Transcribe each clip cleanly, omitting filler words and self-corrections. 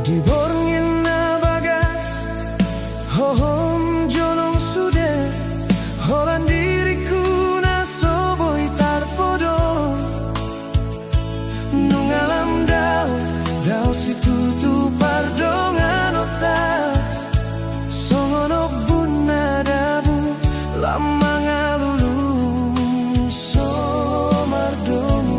Di borngin na bagas hohom jolong sude holan diriku na soboi tarpodo nungalam dau situ tu pardongan otak songono bunna dabu lama ngalulu somardomu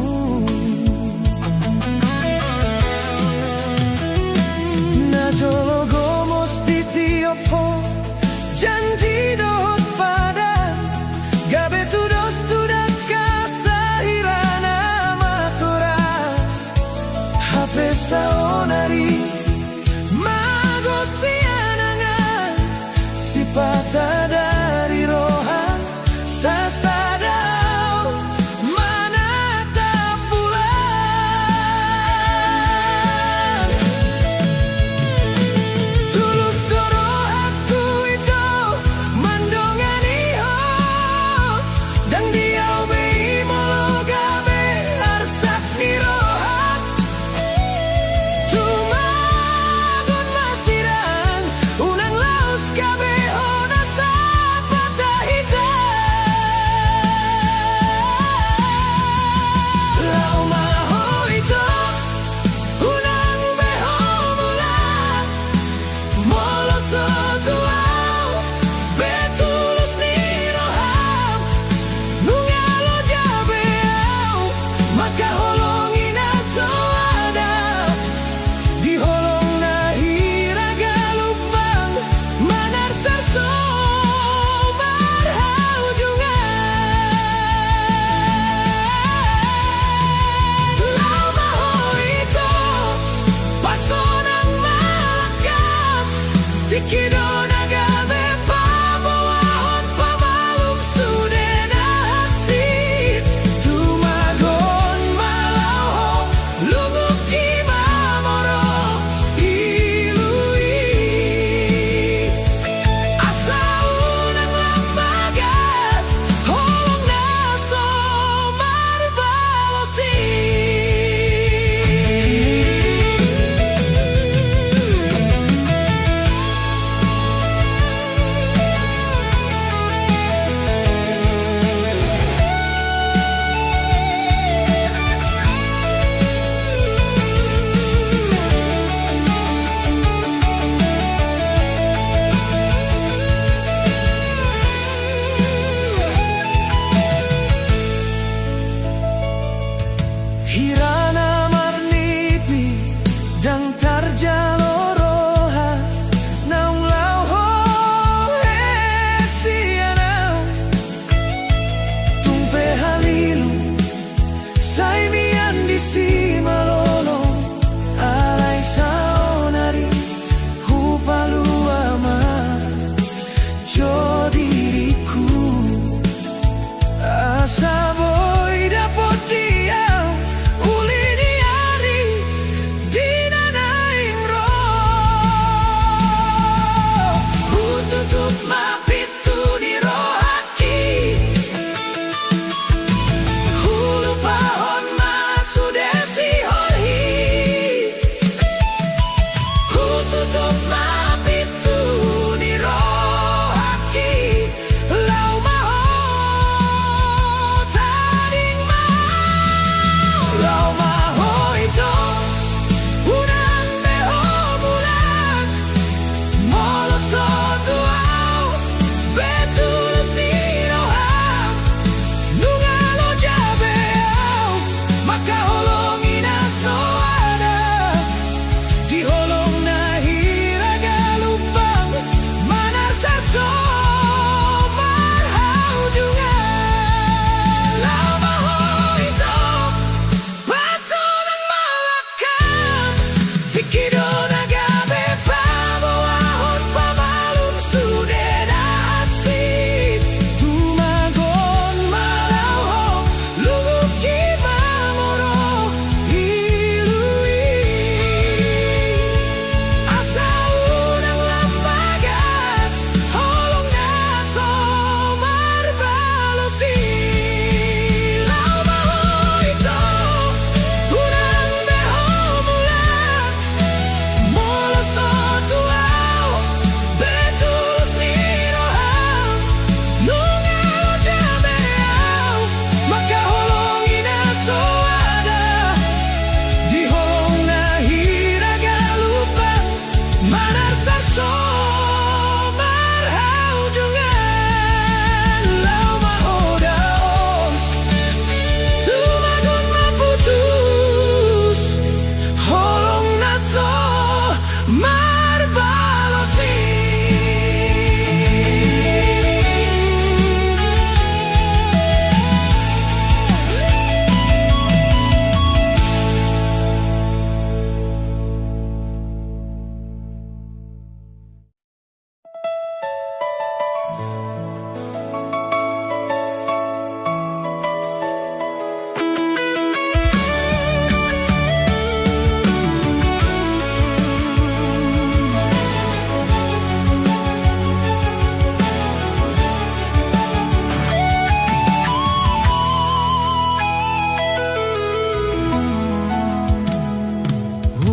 Marbalosi.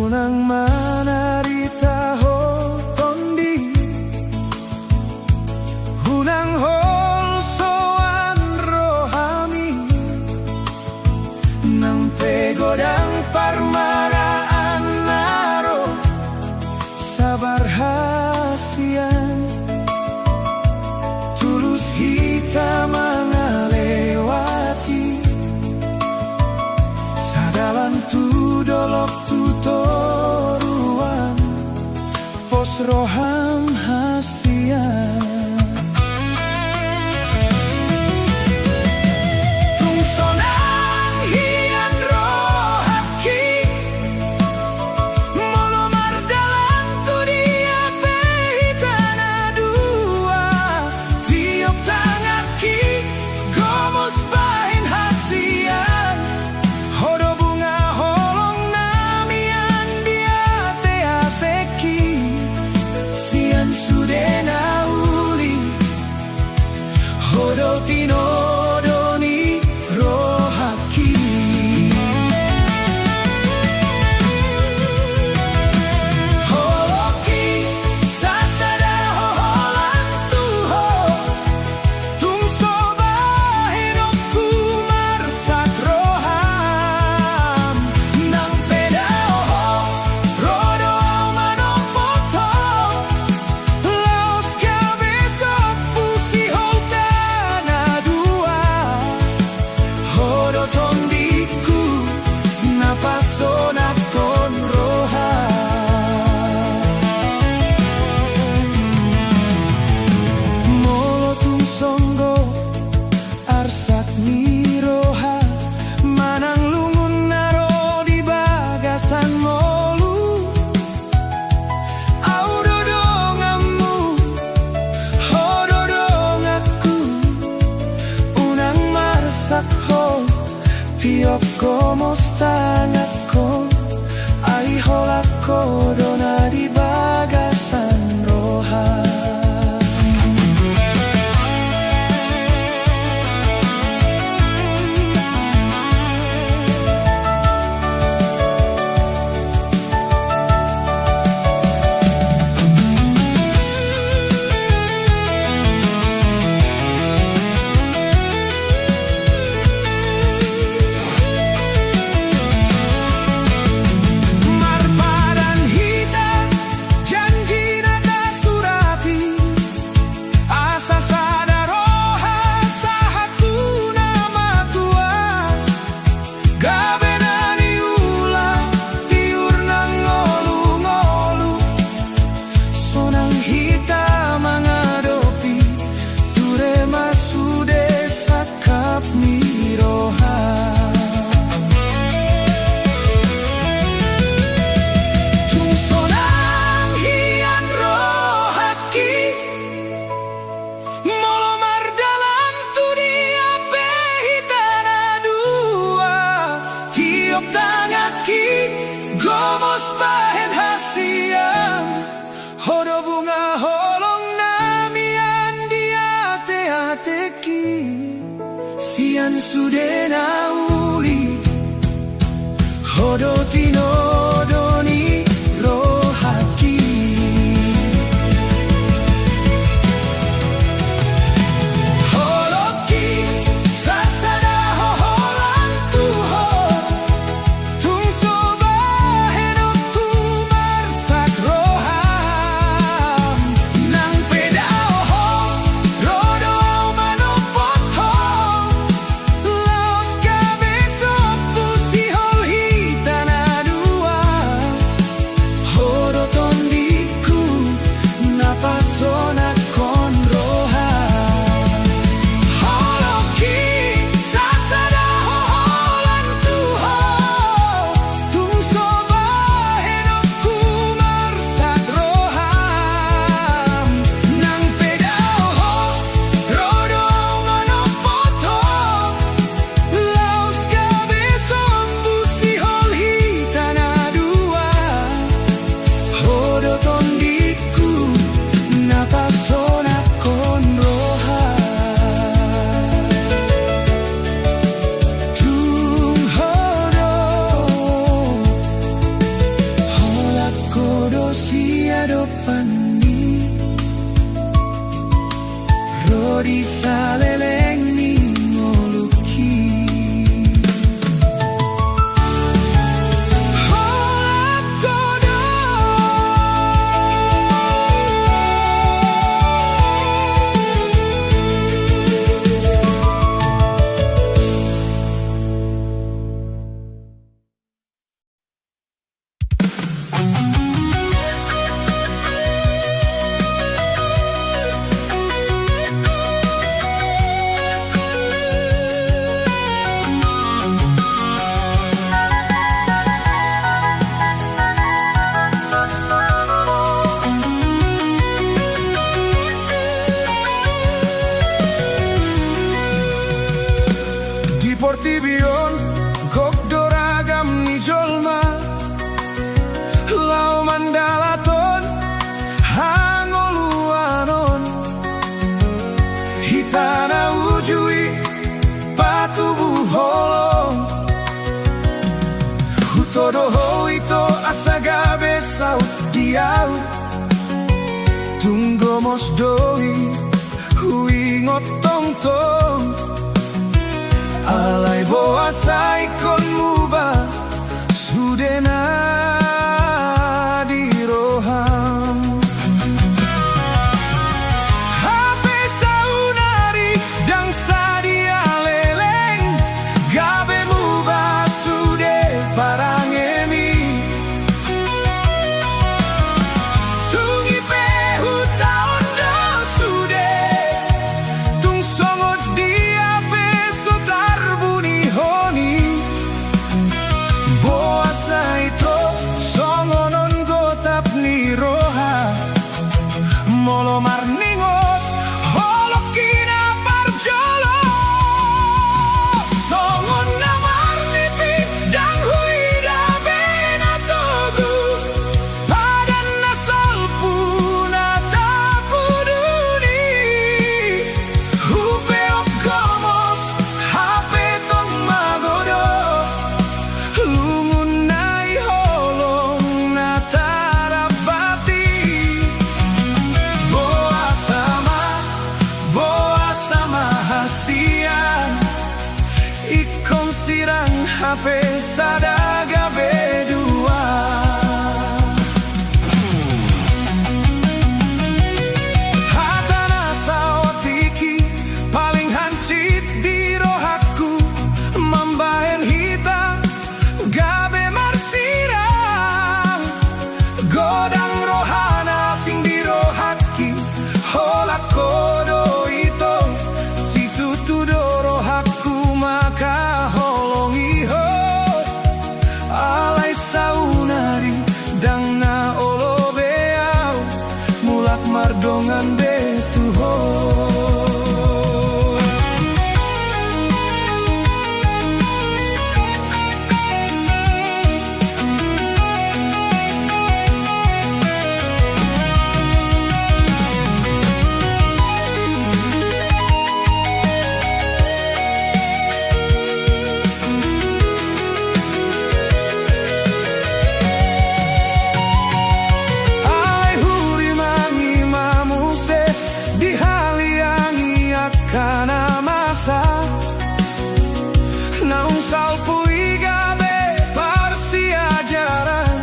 Unang manarita ho tondi, unang hol soan rohami, nang pegodang parmaraan naro sabar hasian, tulus hita mangalewati sadalan tu dolok tutoruan pos roham hasian. Tungsonan hian rohaki molo mardalan tu dia pehitana dua tiup tangaki gomos bahin hasian hodo bunga holong namian dia te-ateki sian sudena uli hodo tinodoni rohaki. Holoki sasada hoholan tuho tungso bahinokku marsak roham nang pedaoho rodo manopotong laos kabesok pusi hotana dua hodo tondiku napasona kon roha molo tungsonggo arsak niroha manang lungun naro di bagasan molu au dodongamu hodo dongaku unang marsak ho tiop komos tangako ai holako dona di bagasan roha. Marpadan hitam janji nada surati asa sada roha sahakuna matua gabenani ula tiur nang ngolu-ngolu sonang hitam mangadopi ture masude sakap miroha. Tungsonan hian rohaki molo mardalan tu dia pehitana dua tiup tangaki gomos bahen hasian hodo bunga holong namian dia te-ateki sian sudena uli hodo tinodoni rohaki. Holoki sasada hoholan tuho tungso bahenokku marsak roham nang pedaoho rodo manopotong laos kabesok pusi hol hitana siado pani Rodi saleleng ni ngoluki Holak kodo Portibion gok doragam ni jolma lau mandalaton hangoluanon hitana ujui patubu holong hutodoho ito asagabe sau diau tunggomos doi hui ngotong tong alay boasay kon muba sudena di roham hape saunari dang sadia leleng gabe muba sude parangemi tungi pehu taon do sude tung songot dia peso tarbuni honi boasa ito songonon gotap ni roha molo marningot holokina parjolo songon na marnipi dang huida benatogu padan na salpuna tapuduni hupeok gomos hape tong magodo lungun nai holong na tarabati boa sama hasian ikon sirang hape sadaga bedua hatana saotiki paling hancit di rohaku mambahen hitam gabe marsirang godang rohana sing di rohaki holak kodo ito situ tudo rohaku maka holongi ho alay saunari dang na olobeau mulak mardongan betuho alay huri mangi mamuse dihaliangi akana masa naung salpui gabe parsiajaran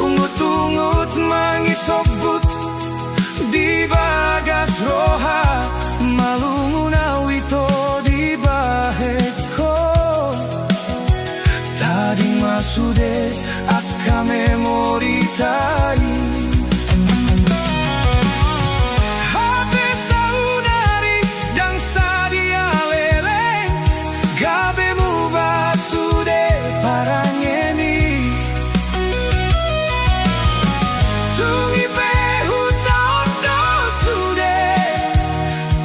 ungut-ungut mangi sobut di bagas roha malunguna wito di baheko tadi masude akka memori tai hape saunari dang sadia leleng gabe muba sude parangeni tungi pehu taon do sude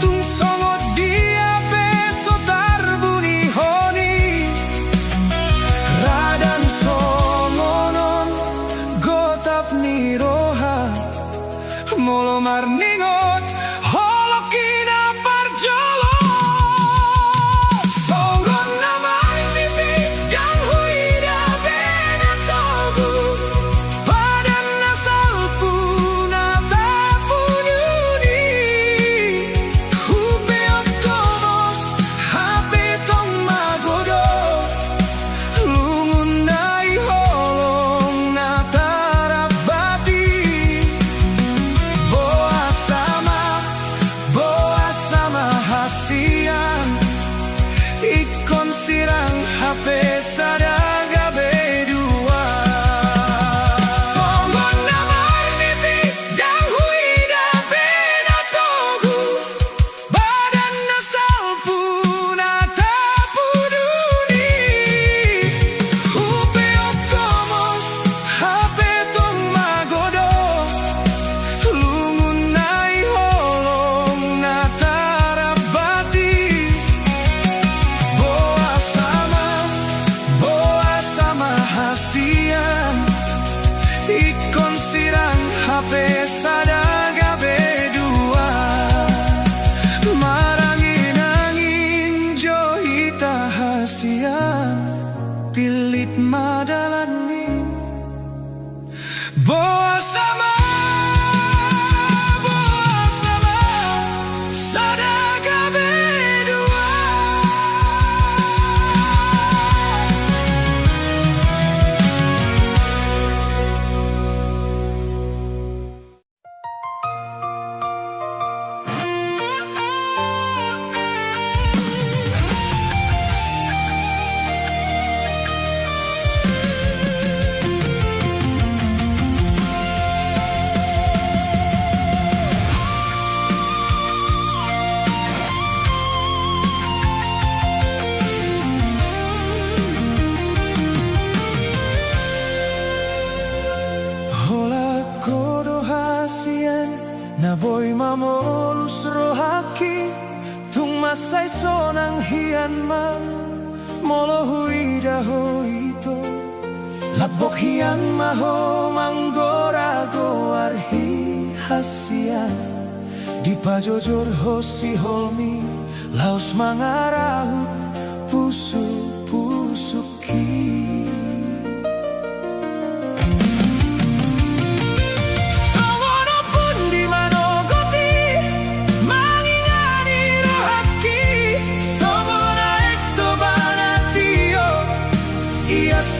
tung songot dia peso tarbuni honi radan songonon gotap ni roha molo marningot holokina parjolo songon na marnipi dang huida benatogu ikon sirang HP sadaga bedua marangin angin johita hasian pilit madalani boa sama sadaga bedua. Na boy mamolus rohaki tung masay sonang hian ma molo huida hoito labok hian maho manggora goarhi hasian di pajojor hosi holmi laos mangarahut pusuki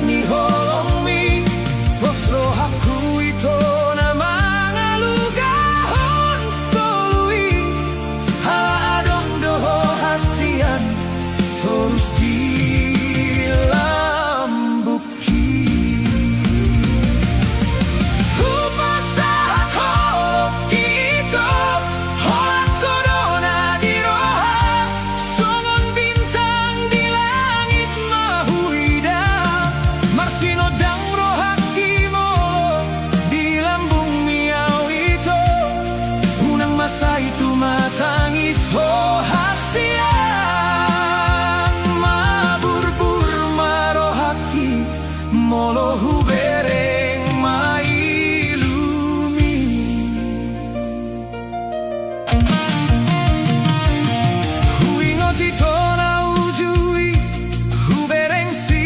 ni holong mi posro haku ito na mga lugahon solui haadong doho hasian terus dilambuki kupasahat holok ito holak corona di roha songon bintang di langit mahuida sinodang rohaki mo di lambung miaw ito unang masa itu matangis ho hasian maburbur marohaki molo hubereng mailumi huingot ito na ujui hubereng si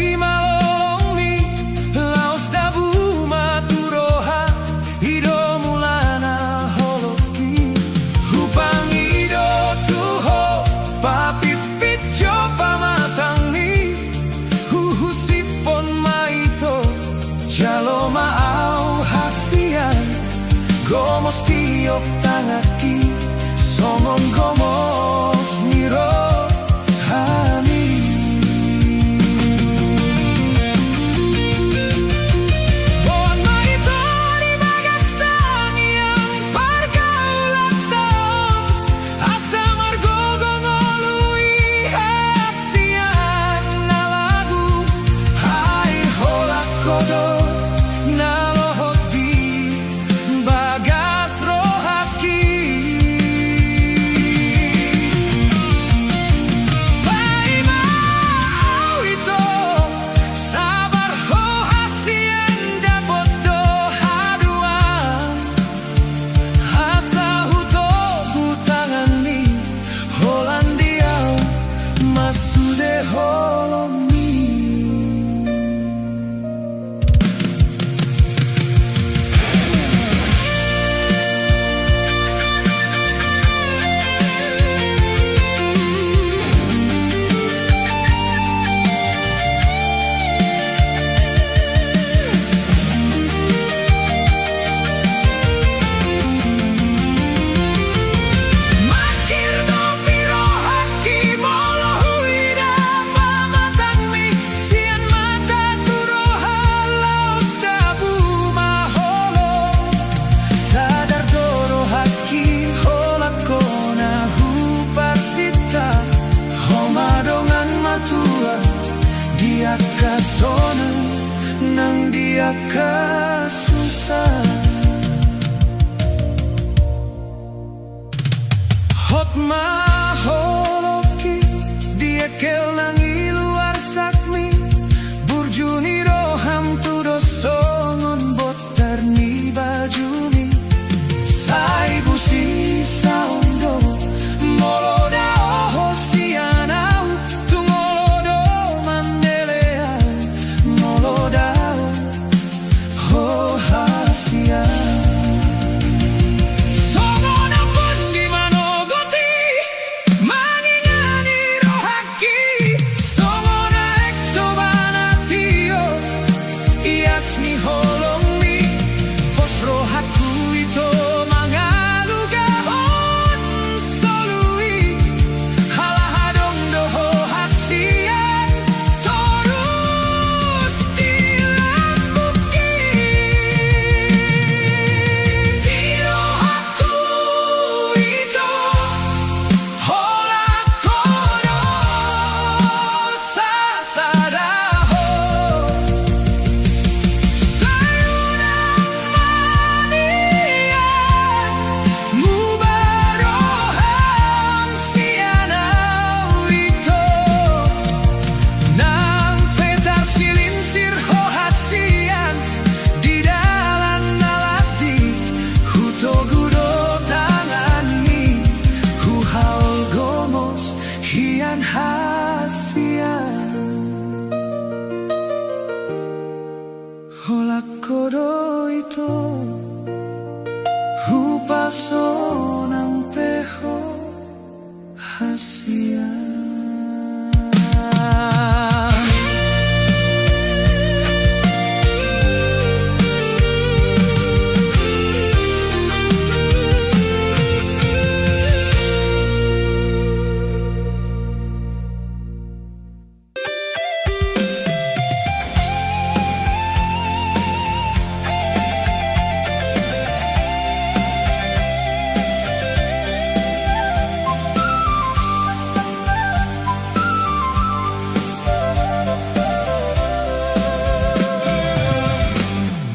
gomos tiok tangaki somong gomos niro hani bon maito di magastan yang pargaulat taon asa margogong olui hasian na lagu hai holak kodo na lohot di bagas rohaki ito Hupaso ng peho hasian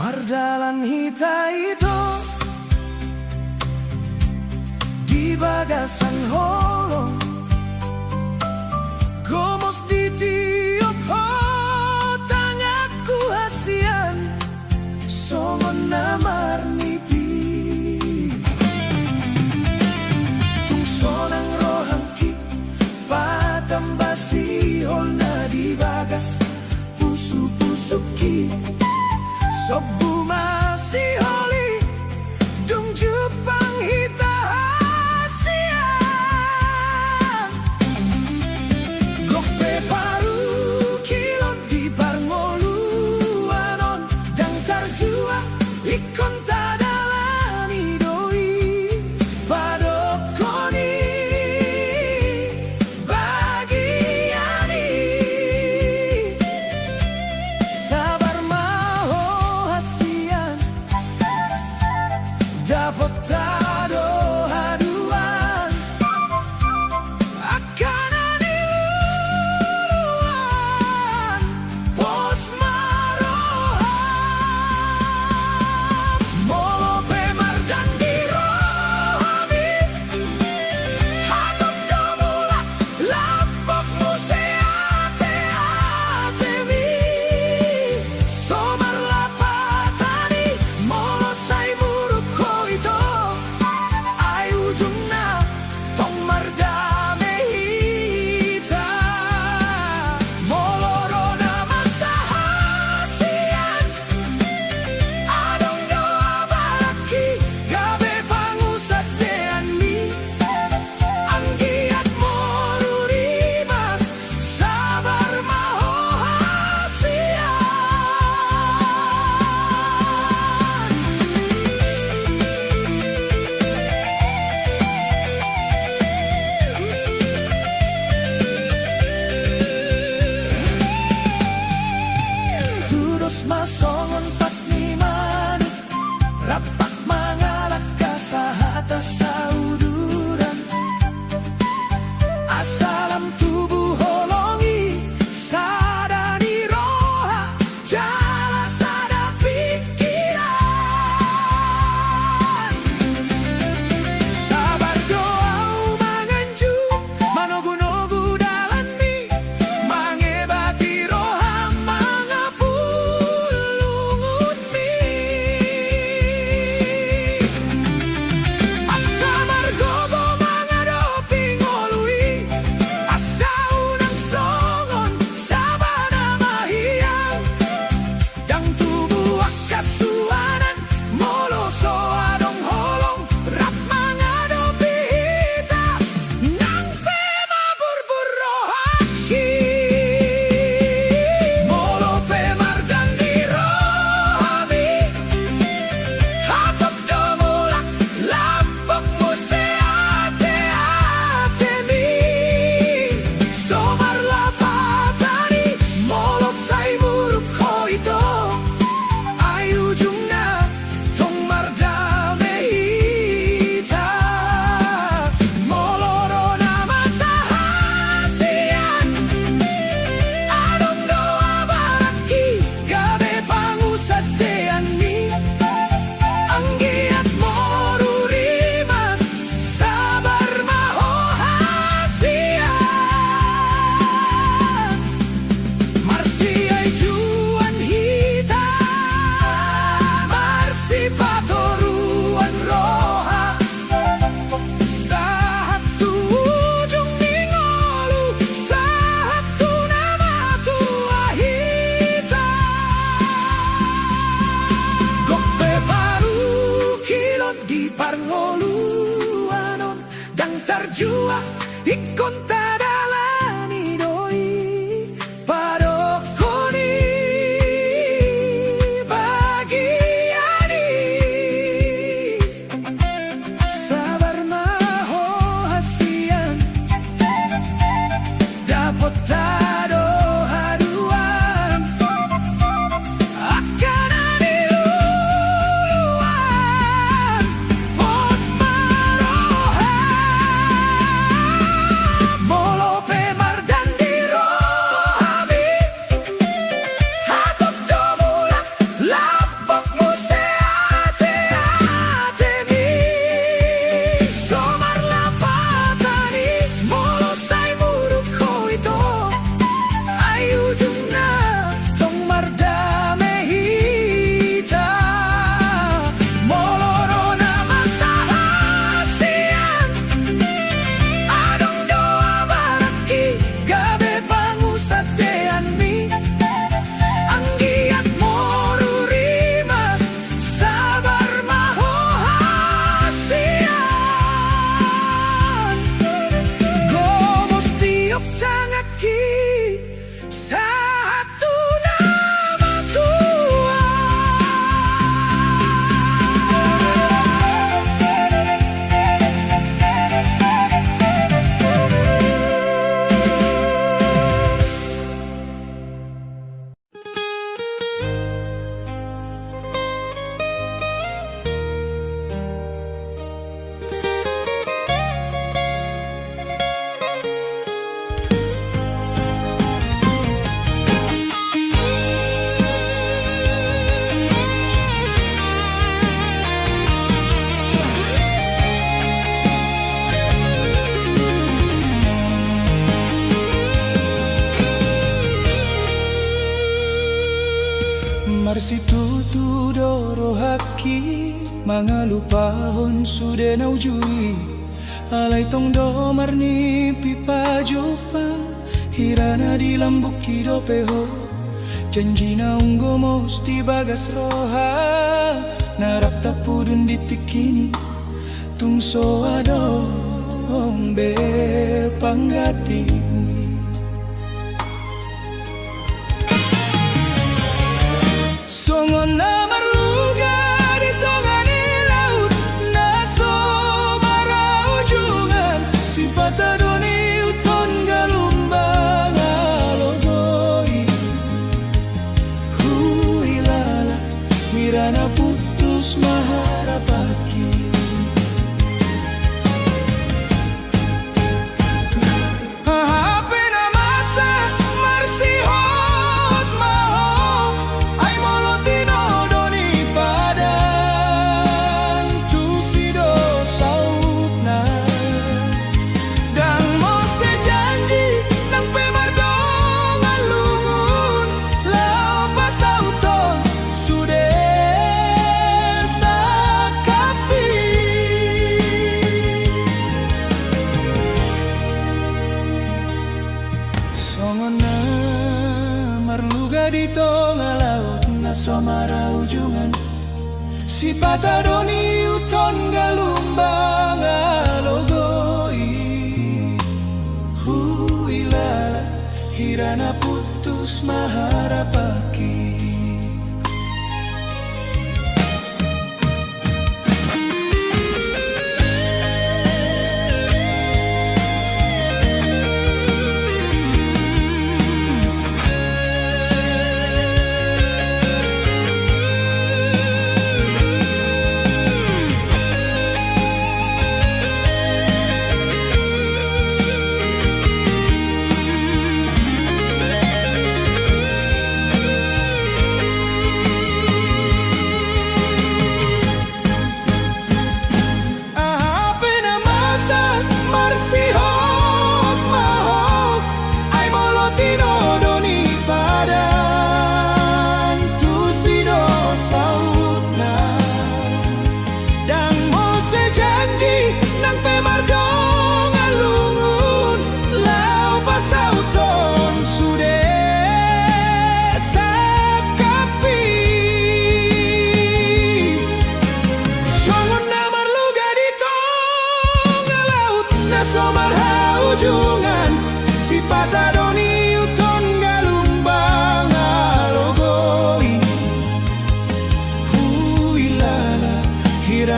Mardalan hita ito di bagasan holong gomos di tiup ho tangaku hasian songon namar nipi tungsonang rohangki patambasi hol na di bagas pusu-pusuki Sobu masih holi Dung Jepang hita hasian Gokpe paru kilot di barngoluanon Dang tarjua ikon tadalani doi Padokoni bagiani Sabar dapat tado haduan akan aniluan pos marohan molo pemar dan dirohami hatop domula lapok museate atemi somar lapatani molo sai buruk ikon tadalani doi padokoni bagiani sabar maho hasian dapat tado haduan akan adiluluan pos maroha molo pemar dan dirohabi hatop domulak lapok museate atemi somar lapatani molo sai muruk koito ayu jumna tong mardame hita molorona masahasian adong doa baraki gabe pangusat deanmi anggiat morurimas sabar maho hasian gomos tiop tangaki satu nama Tuhan. Marsitu doro haki mangalupahon sude naujui alai tong do marni pipa jopang hirana di lambuk kido peho janjina unggo mosti bagas roha narap tapudun ditikini tungso adong be panggati songon na marluga di tongani laut na somara ujungan si patadoni uton galumbang alogoi huilala mirana putus maharapaki songona marluga di tengah laut na somara ujungan si patadoni uton galumbang alogoi huilala hirana putus maharapaki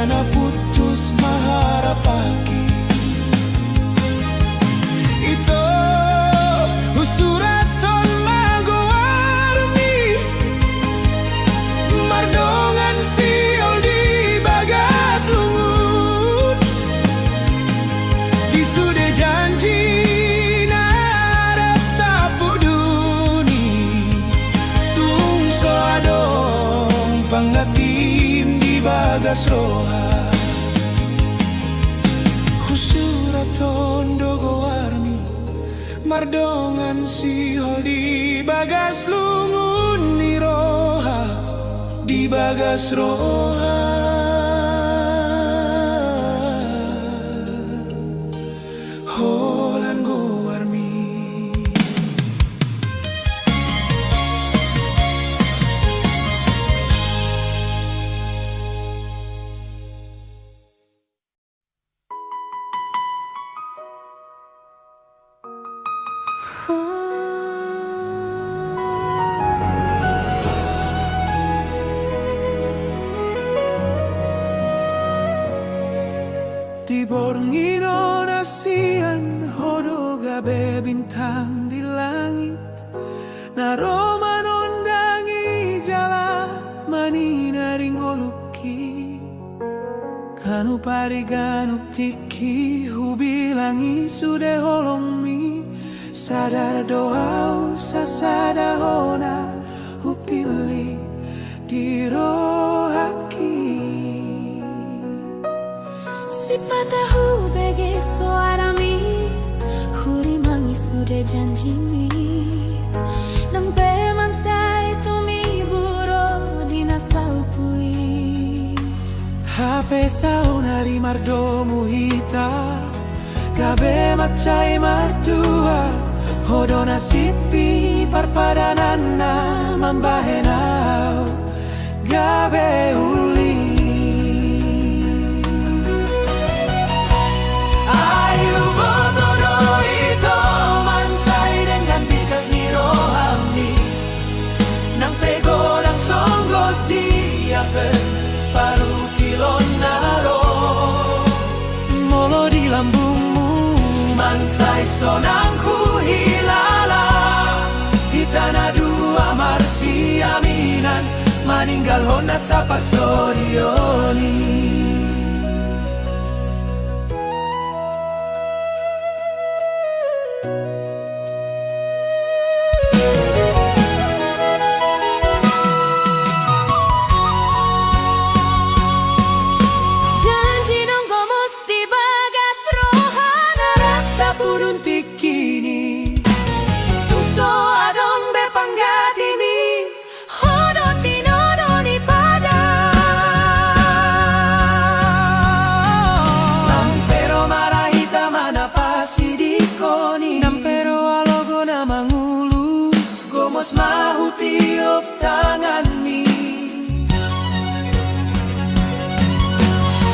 Dana putus maharapaki Ito usuraton magowarmi Mardongan siol di bagas lungun Disude janji narap tapuk duni Tungso adong pangatim di bagas roha Husuraton dogowarmi Mardongan siol di bagas lungun ni roha Di bagas roha Holan gowarmi Di borngino nasian hodo gabe bintang di langit Naroma nondangi jala manina ringoluki Kanu pariganu tiki hubilangi sude holongmi Sadar doa sasada hona hupili di rohaki Sipatahu bege suarami Huri mangi sude janjimi Nang peman sai tumi buro dina saupui Hape saunari mardomu hita Gabe macai mardua Hodona sipi parpadanana mambahenau Gabe uli Ayu botono ito mansai dengan bikas ni rohami Nang pego lang songgot diape paru kilon naro Molo di lambungmu mansai sonangku hilala Hitana dua marsi aminan maninggal honda sa pagsorioni Mahu tiup tanganmi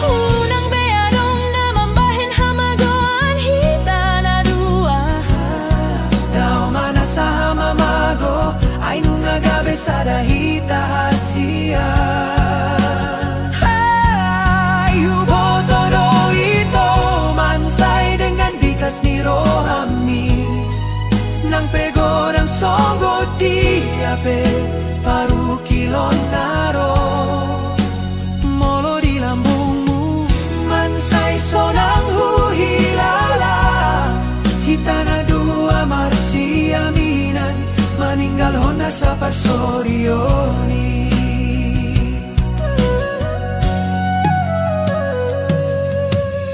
Unang beadong na mambahin hamagoan hitana dua Daw mana sa hamamago ay nung agabe sa dahita hasia Yubotoro ito mansay dengan bikas ni rohami Nang pego ng songgo diape paru kilon naro Molo di lambungmu mansay sonang huhilala Hitana dua marsi aminan maninggal honda sa pagsorioni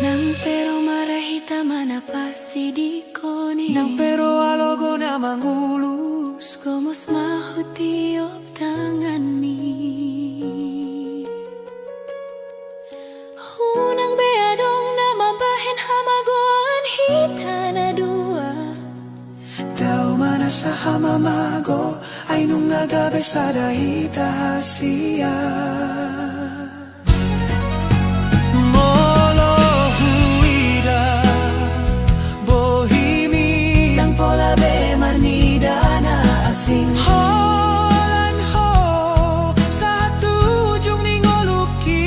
Nang pero marahita manapasi di koni Nang pero alogo na mangulus Komos mahu tiup tanganmi Unang beadong na mambahin hamagoan hitana dua Daw mana sa hamamago ay nung agabe sa dahita hasia Molo huida bohimi Nang pola be marnida na asing Holan ho sa tujong ning oluki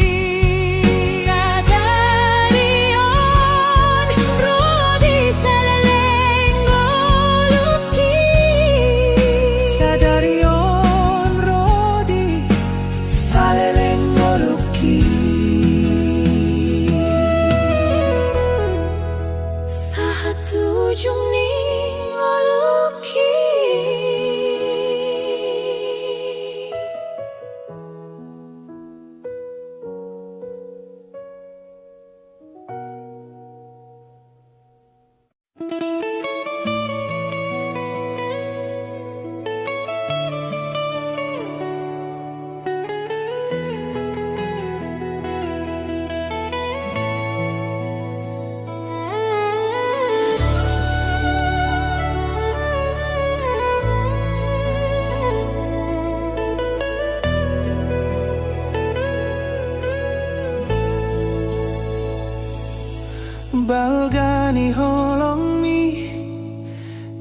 balgani holong mi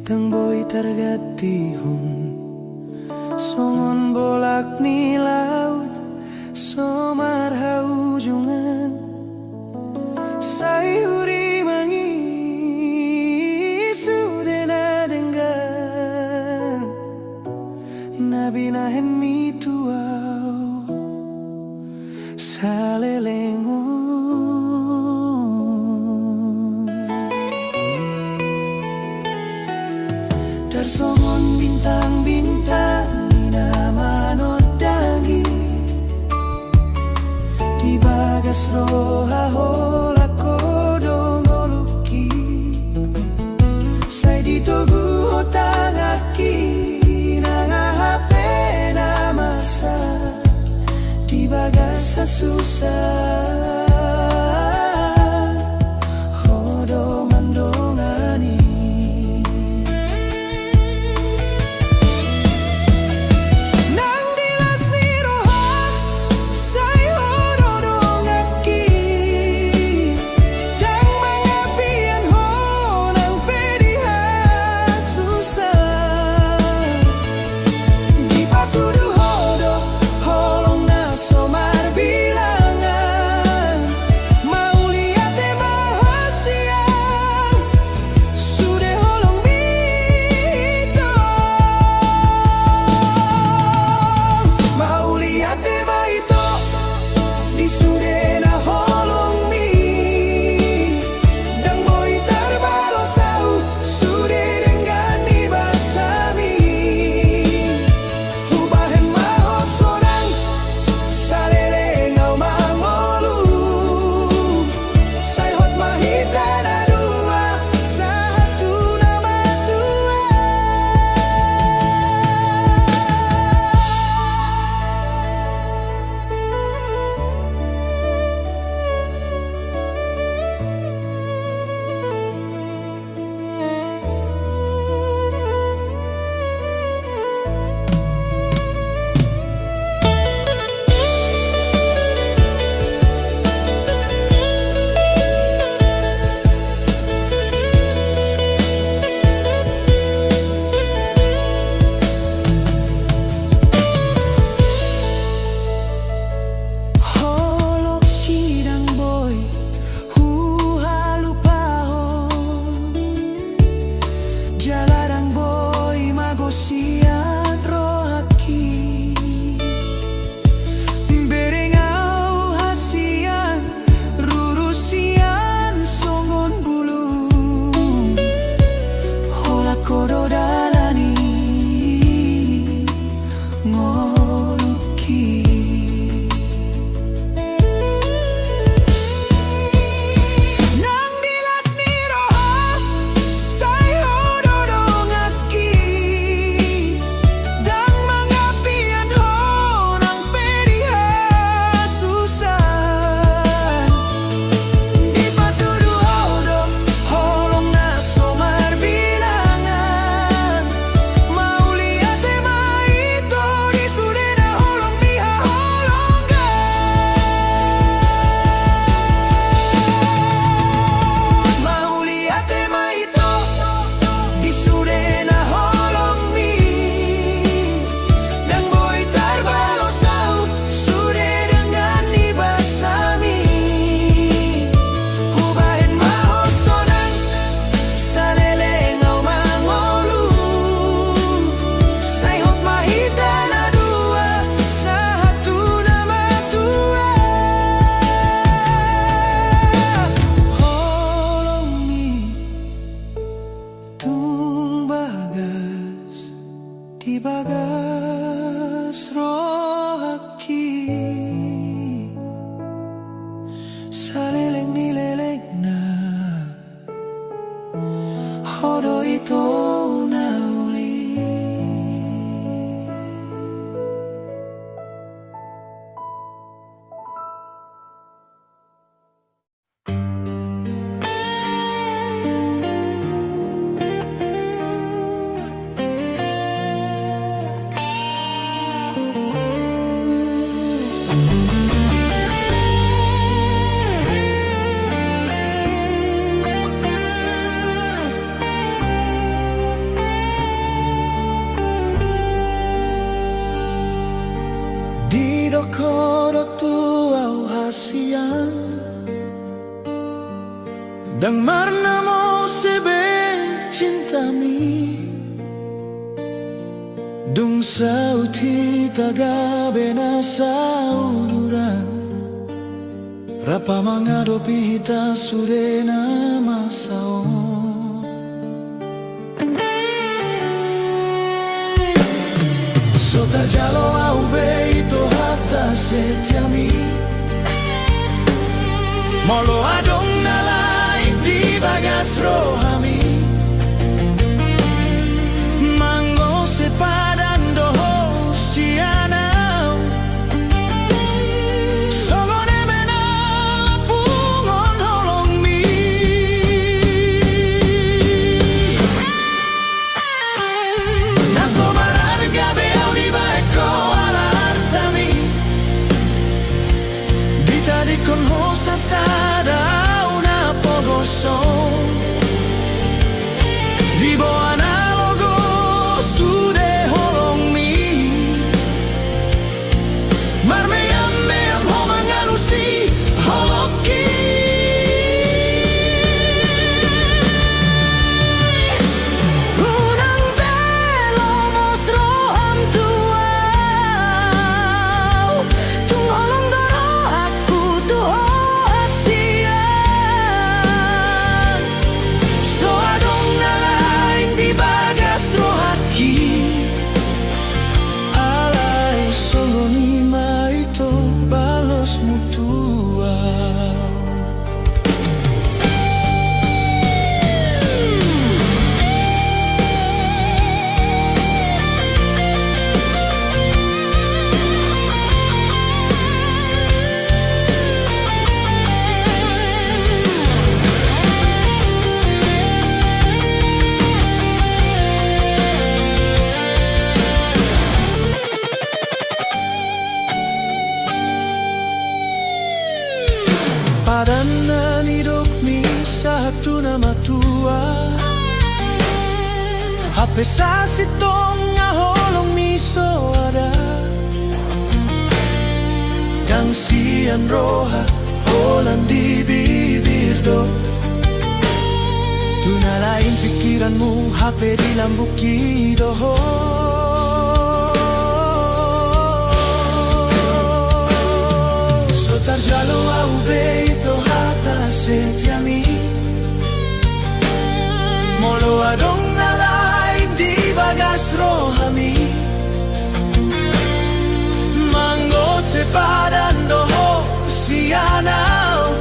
teng boy tergati hun songon bolak ni laut somar haujungan sayuri mangi sudena denggan nabi nahen mi tuau salelengon tersongon bintang-bintang ina manodangi di bagas roha hola kodong oluki sai ditogu hotangaki nanga hape na masa di bagas susah soan Dang marna mo sebe cintami Dung sauti tagabe na sa ururan Rapa mangadopi hita sude na masao Sota jalo au beito hata setiami Molo adong nalai di bagas rohami Mango sepadan doho sianau Sogone mena pungon holong mi Naso mararga beau di baeko ala artami Dita di kon hosa sada una pogoso Di boa analogo sude holong mi Marmeyam meyam homangalusi holoki Unang belo mosro am tuau Tung holong doro aku tuho asian So adong nalain di bagas rohaki Alay soloni marito balos mutua Padanan hidup mi satu nama tua Hape sasitong ngaholong mi soada Dang sian roha holan di bibir do Tuna lain pikiranmu hape di lambuki doho Sotar jalo au beito hata setiami Molo adong nalain di bagas rohami Mango sepadan doho sianau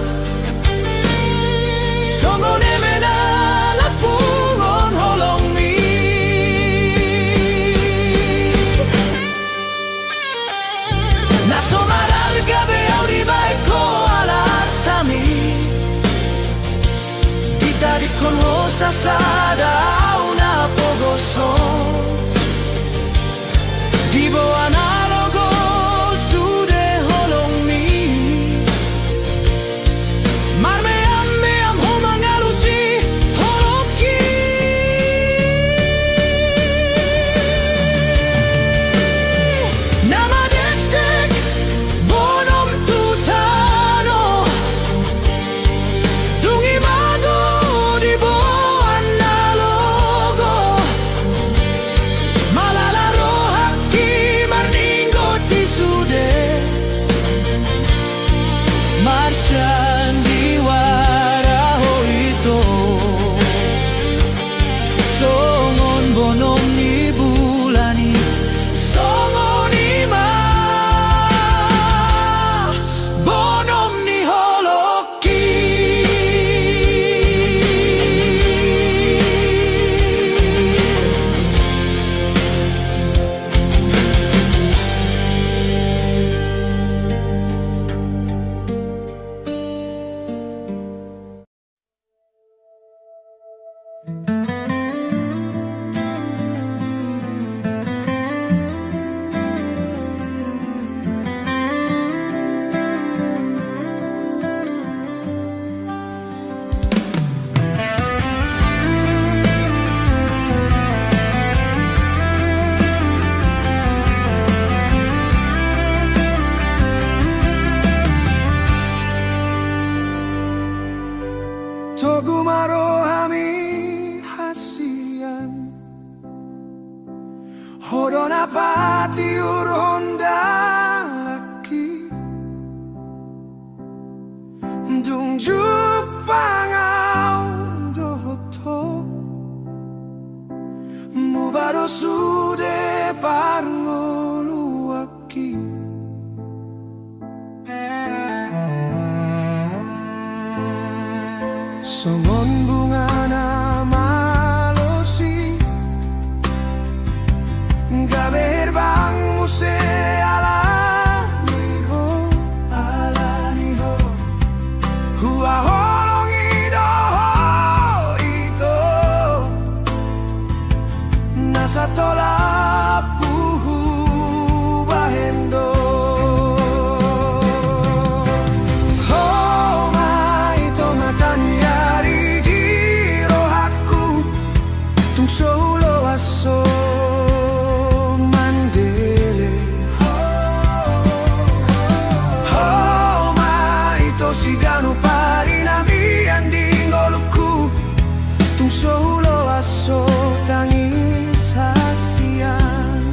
Songone mena lapungon holong mi Naso mararga beau di baeko ala artami Dita di kon hosa sada una pogoso Di bo analogo sude holong mi Marmeyam meyam homangalusi holoki Nama detek bonom tutano Dungi mago di bo analogo Malala rohaki marningo di sude Marshan di waraho ito Songon bonom ni bulani Songon ima bonom ni holoki Togu marohami hasian Hodona patiur honda laki Dung jupangau dohoto Mubaro sude parngoluaki Songon bunga na malosi Gaber bang muse alaniho Hua holong idoho ito Nasa tolap puhu bahendo Solo aso mandele mai to sigano pari na mi anding oluku tung solo aso tangis hasian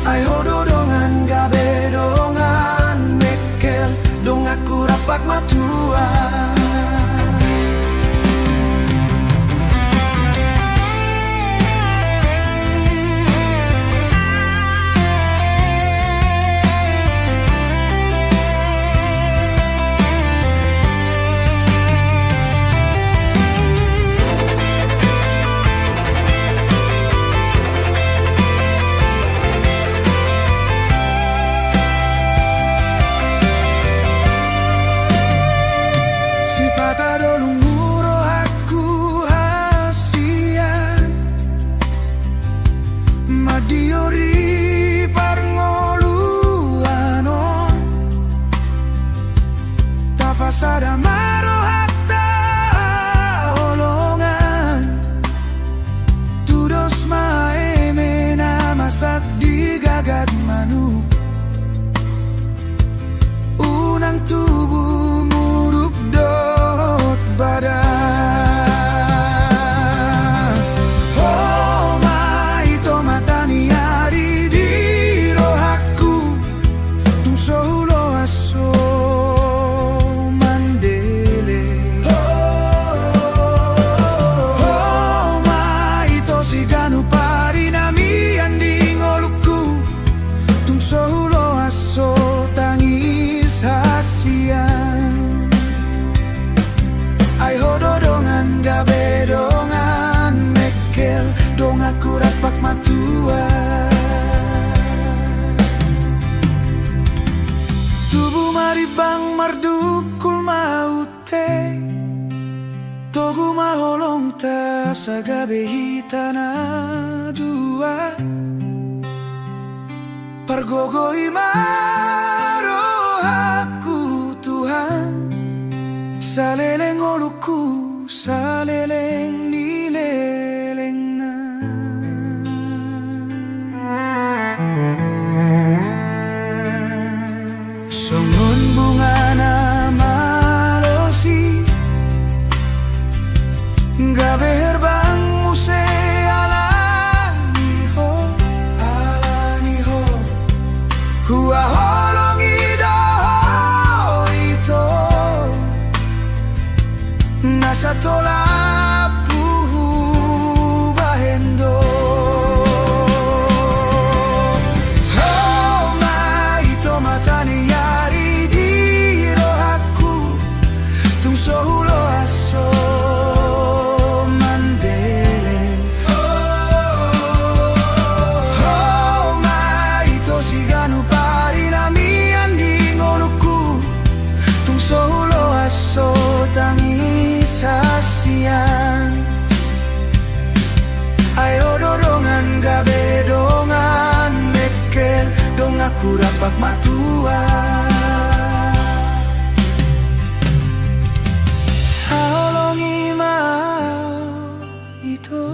ai hododongan gabe dongan mekel dong aku rapak matua Diori parngoluano tapasada maro hatta holongan tudos mae mena masak di gagad manu unang tubuh murup dot badan ai hododongan gabe dongan mekel dong aku rapak matua tubuh maribang mardukul maute togu maholong ta sagabe hitana dua pergogoi maro aku Tuhan saleleng oluku saleleng nileleng na songon bunga na malosi gabe herbang muse alaniho hua holong idoho ito nasa tolap puhu bahendo oh mai to matani yari di rohaku tung sohulo aso mandele oh mai to siganu pari na mi anding oluku tung sohulo aso tangis hasian ai hododongan gabe dongan mekel dong aku rapak matua haolongi mau itu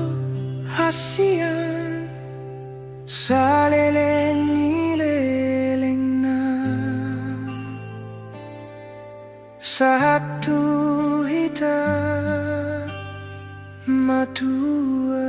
hasian saleleng nileleng na satu hitam matua.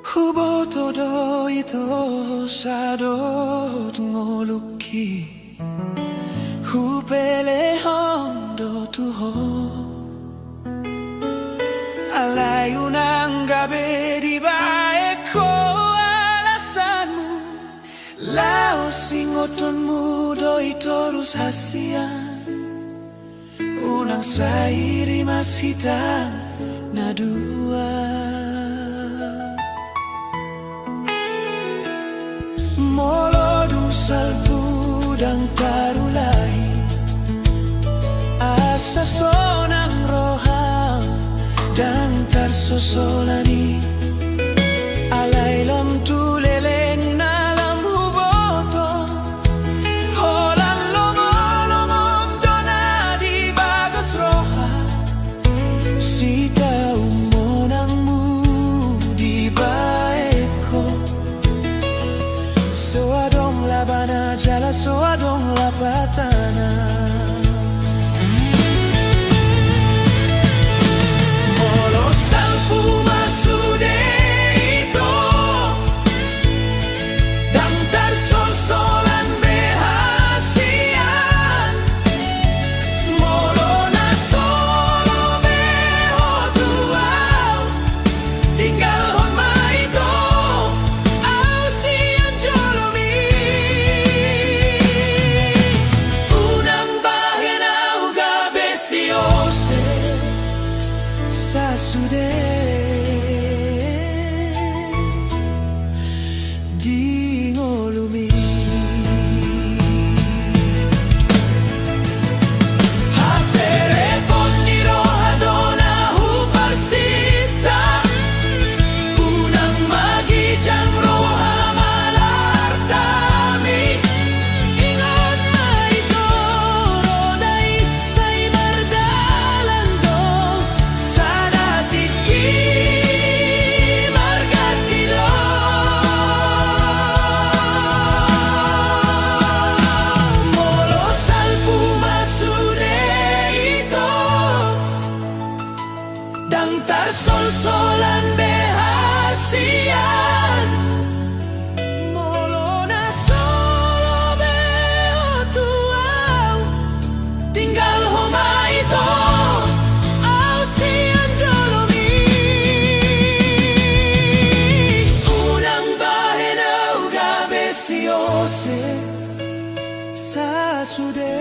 Hubo todo ito sadot ngoluki Hupele hondo tuho Alayu ng gabi di ba eko alasanmu Lao singoton mudo ito rusasian Unang sairi mas hitam na dua Molodung salpudang tarulay Asa sonang rohang dan tarsosolani Alay lam tuleleng na lam huboto Holan lomolomom dona di bagas roha Sita umonang mu di baeko So adong labana jala so adong lapatana Molo salpu masude ito Dantar sol-solan behasian Molo na solo beho tuaw Tinggal homa ito Au siang jolomi Unang bahen au gabe siose Sasude di ngolumi Hasere ponniro hadona huparsita Unang magijang roha malartami Ingon maito rodai say mardalando Sadatiki margatiro Molo salpu masude ito Dantar sol-solan behasian Molo na solo beho tuaw Tinggal homa ito Au siang jolomi Unang bahen au gabe siose Sasude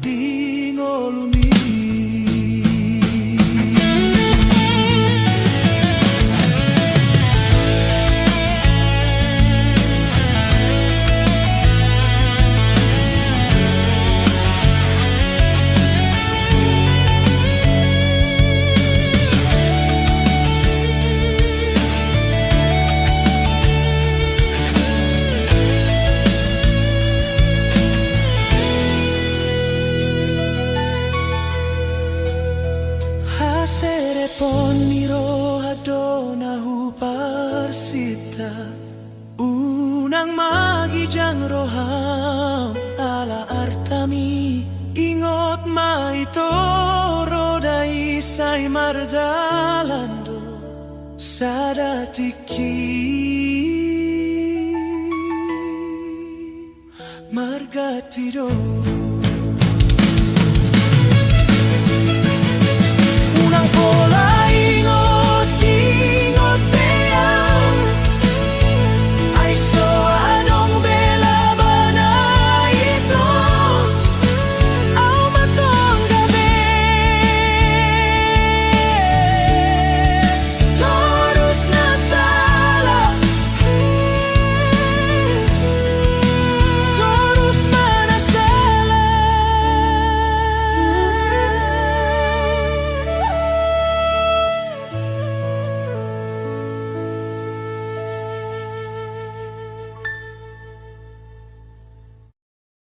di ngolumi Hasere ponniro hadona huparsita Unang magijang roham ala artami Ingot maito rodai say marjalando Sadatiki margatiro Unang polo